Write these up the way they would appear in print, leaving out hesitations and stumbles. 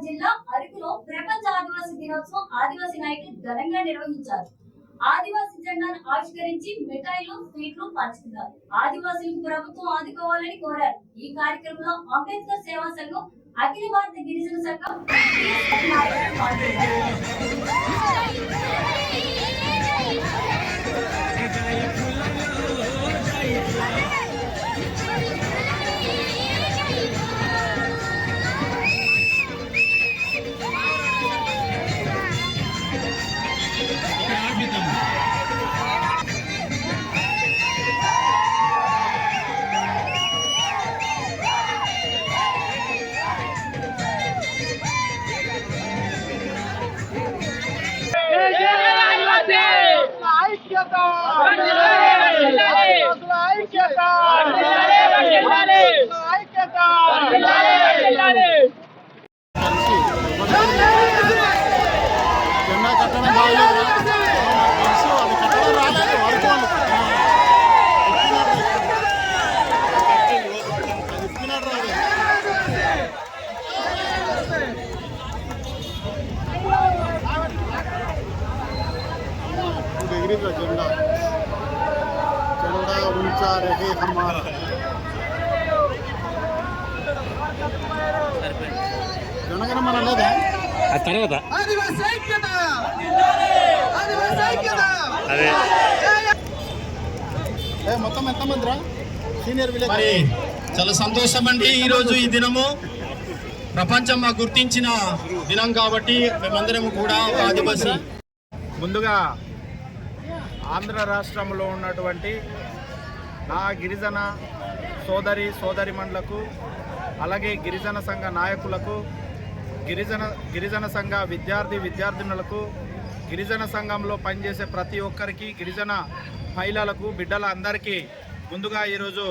జిల్లా అరకులో ప్రపంచ ఆదివాసీ దినోత్సవం ఆదివాసీ నాయకులు ఘనంగా నిర్వహించారు. ఆదివాసీ జెండాను ఆవిష్కరించి మిఠాయిలు, స్వీట్లు పంచుకున్నారు. ఆదివాసీలకు ప్రభుత్వం ఆదుకోవాలని కోరారు. ఈ కార్యక్రమంలో అంబేద్కర్ సేవా సంఘం, అఖిల భారత గిరిజన సంఘం నాయకులు పాల్గొన్నారు. झंडा झंडा ऊंचा रहे हमारा। జనగణమన లేదా ఆ తర్వాత అదే మొత్తం ఎంతమంది రా సీనియర్ విలేజ్. మరి చాలా సంతోషం అండి. ఈరోజు ఈ దినము ప్రపంచం గుర్తించిన దినం కాబట్టి మేమందరం కూడా ఆదివాసీ. ముందుగా ఆంధ్ర రాష్ట్రంలో ఉన్నటువంటి నా గిరిజన సోదరిమణులకు, అలాగే గిరిజన సంఘ నాయకులకు, గిరిజన సంఘ విద్యార్థినులకు, గిరిజన సంఘంలో పనిచేసే ప్రతి ఒక్కరికి, గిరిజన మహిళలకు, బిడ్డల అందరికీ ముందుగా ఈరోజు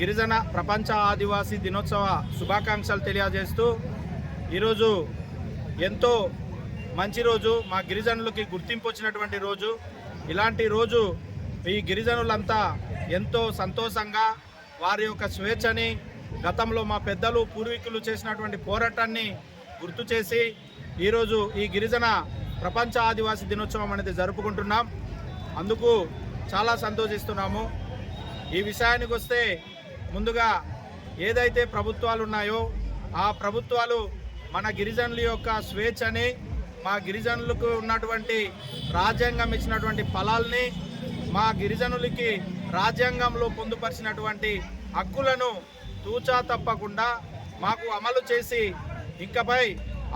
గిరిజన ప్రపంచ ఆదివాసీ దినోత్సవ శుభాకాంక్షలు తెలియజేస్తూ, ఈరోజు ఎంతో మంచి రోజు, మా గిరిజనులకి గుర్తింపు వచ్చినటువంటి రోజు. ఇలాంటి రోజు ఈ గిరిజనులంతా ఎంతో సంతోషంగా వారి యొక్క స్వేచ్ఛని, గతంలో మా పెద్దలు పూర్వీకులు చేసినటువంటి పోరాటాన్ని గుర్తు చేసి ఈరోజు ఈ గిరిజన ప్రపంచ ఆదివాసీ దినోత్సవం అనేది జరుపుకుంటున్నాం. అందుకు చాలా సంతోషిస్తున్నాము. ఈ విషయానికి వస్తే ముందుగా ఏదైతే ప్రభుత్వాలు ఉన్నాయో ఆ ప్రభుత్వాలు మన గిరిజనుల యొక్క స్వేచ్ఛని, మా గిరిజనులకు ఉన్నటువంటి రాజ్యాంగం ఇచ్చినటువంటి ఫలాల్ని, మా గిరిజనులకి రాజ్యాంగంలో పొందుపరిచినటువంటి హక్కులను తూచా తప్పకుండా మాకు అమలు చేసి ఇంకపై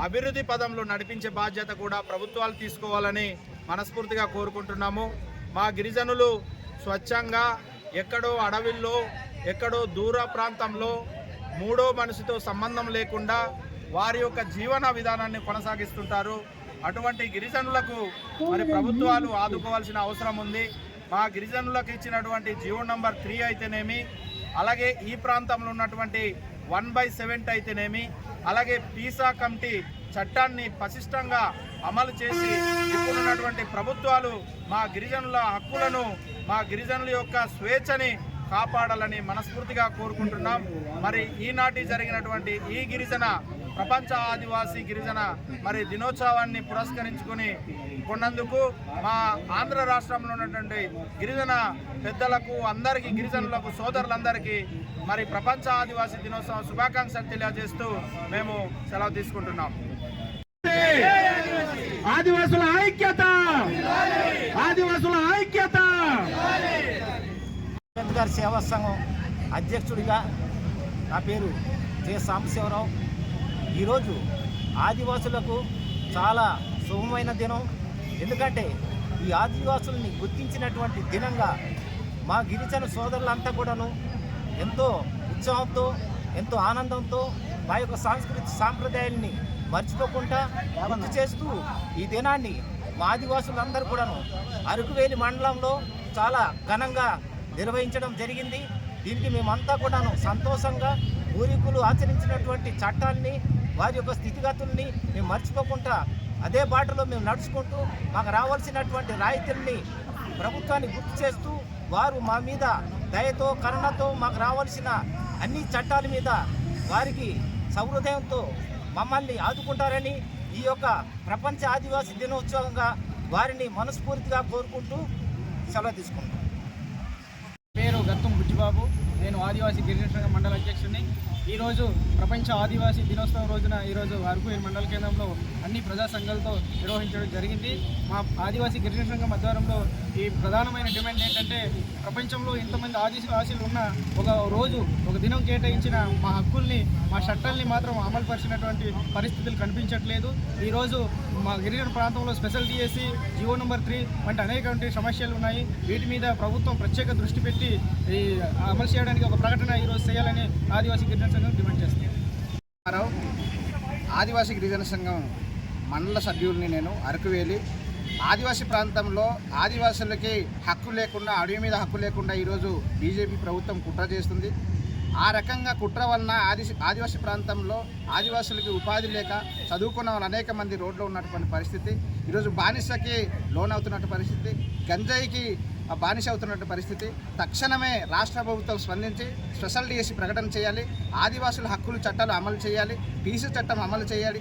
అభివృద్ధి పదంలో నడిపించే బాధ్యత కూడా ప్రభుత్వాలు తీసుకోవాలని మనస్ఫూర్తిగా కోరుకుంటున్నాము. మా గిరిజనులు స్వచ్ఛంగా ఎక్కడో అడవిల్లో, ఎక్కడో దూర ప్రాంతంలో మూడో మనిషితో సంబంధం లేకుండా వారి యొక్క జీవన విధానాన్ని కొనసాగిస్తుంటారు. అటువంటి గిరిజనులకు మరి ప్రభుత్వాలు ఆదుకోవాల్సిన అవసరం ఉంది. మా గిరిజనులకు ఇచ్చినటువంటి జీవో నంబర్ 3 అయితేనేమి, అలాగే ఈ ప్రాంతంలో ఉన్నటువంటి 1/7 అయితేనేమి, అలాగే పీసా కమిటీ చట్టాన్ని పటిష్టంగా అమలు చేసి ఇప్పుడున్నటువంటి ప్రభుత్వాలు మా గిరిజనుల హక్కులను, మా గిరిజనుల యొక్క స్వేచ్ఛని కాపాడాలని మనస్ఫూర్తిగా కోరుకుంటున్నాం. మరి ఈనాటి జరిగినటువంటి ఈ గిరిజన ప్రపంచ ఆదివాసీ గిరిజన మరి దినోత్సవాన్ని పురస్కరించుకొని కొన్నందుకు మా ఆంధ్ర రాష్ట్రంలో ఉన్నటువంటి గిరిజన పెద్దలకు, అందరికీ, గిరిజనులకు, సోదరులందరికీ మరి ప్రపంచ ఆదివాసీ దినోత్సవం శుభాకాంక్షలు తెలియజేస్తూ మేము సెలవు తీసుకుంటున్నాం. ఆదివాసుల ఐక్యత, ఆదివాసుల ఐక్యత. అంబేద్కర్ సేవా సంఘం అధ్యక్షుడిగా నా పేరు జె సాంబశివరావు. ఈరోజు ఆదివాసులకు చాలా శుభమైన దినం. ఎందుకంటే ఈ ఆదివాసుల్ని గుర్తించినటువంటి దినంగా మా గిరిజన సోదరులంతా కూడాను ఎంతో ఉత్సాహంతో, ఎంతో ఆనందంతో మా యొక్క సాంప్రదాయాల్ని మర్చిపోకుండా గుర్తు చేస్తూ ఈ దినాన్ని మా ఆదివాసులందరూ కూడాను అరకువేలి మండలంలో చాలా ఘనంగా నిర్వహించడం జరిగింది. దీనికి మేమంతా కూడాను సంతోషంగా పూర్వీకులు ఆచరించినటువంటి చట్టాన్ని, వారి యొక్క స్థితిగతుల్ని మేము మర్చిపోకుండా అదే బాటలో మేము నడుచుకుంటూ మాకు రావాల్సినటువంటి రాయితీల్ని ప్రభుత్వాన్ని గుర్తు చేస్తూ, వారు మా మీద దయతో, కరుణతో మాకు రావాల్సిన అన్ని చట్టాల మీద వారికి సహృదయంతో మమ్మల్ని ఆదుకుంటారని ఈ యొక్క ప్రపంచ ఆదివాసీ దినోత్సవంగా వారిని మనస్ఫూర్తిగా కోరుకుంటూ సెలవు తీసుకుంటాం. పేరు గత్తం బుజ్జిబాబు. నేను ఆదివాసీ గిరిజన సంఘం మండల అధ్యక్షుడిని. ఈరోజు ప్రపంచ ఆదివాసీ దినోత్సవం రోజున ఈరోజు అరకువేలి మండల కేంద్రంలో అన్ని ప్రజా సంఘాలతో నిర్వహించడం జరిగింది. మా ఆదివాసీ గిరిజన సంఘం ఆధ్వర్యంలో ఈ ప్రధానమైన డిమాండ్ ఏంటంటే, ప్రపంచంలో ఇంతమంది ఆదివాసీలు ఉన్న ఒక రోజు ఒక దినం కేటాయించిన మా హక్కుల్ని, మా చట్టాలని మాత్రం అమలు పరిచినటువంటి పరిస్థితులు కనిపించట్లేదు. ఈరోజు మా గిరిజన ప్రాంతంలో స్పెషల్ డిఎస్సి, జియో నెంబర్ 3 వంటి అనేక సమస్యలు ఉన్నాయి. వీటి మీద ప్రభుత్వం ప్రత్యేక దృష్టి పెట్టి ఈ అమలు చేయడానికి ఒక ప్రకటన ఈరోజు చేయాలని ఆదివాసీ గిరిజన సంఘం డిమాండ్ చేస్తుంది. ఆదివాసీ గిరిజన సంఘం మండల సభ్యుల్ని నేను. అరకువేలి ఆదివాసీ ప్రాంతంలో ఆదివాసులకి హక్కు లేకుండా, అడవి మీద హక్కు లేకుండా ఈరోజు బీజేపీ ప్రభుత్వం కుట్ర చేస్తుంది. ఆ రకంగా కుట్ర వలన ఆదివాసీ ప్రాంతంలో ఆదివాసులకి ఉపాధి లేక చదువుకున్న వాళ్ళు అనేక మంది రోడ్లో ఉన్నటువంటి పరిస్థితి, ఈరోజు బానిసకి లోనవుతున్నటువంటి పరిస్థితి, గంజాయికి బానిస అవుతున్నటువంటి పరిస్థితి. తక్షణమే రాష్ట్ర ప్రభుత్వం స్పందించి స్పెషల్ డిఎస్సి ప్రకటన చేయాలి. ఆదివాసుల హక్కులు చట్టాలు అమలు చేయాలి. పీసీ చట్టం అమలు చేయాలి.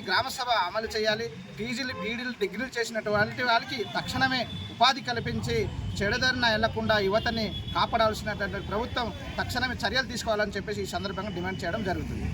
గ్రామసభ అమలు చేయాలి. పీజీలు, బీడీలు, డిగ్రీలు చేసినటువంటి వాళ్ళకి తక్షణమే ఉపాధి కల్పించి చెడుదారిన వెళ్లకుండా యువతని కాపాడాల్సినటువంటి ప్రభుత్వం తక్షణమే చర్యలు తీసుకోవాలని చెప్పేసి ఈ సందర్భంగా డిమాండ్ చేయడం జరుగుతుంది.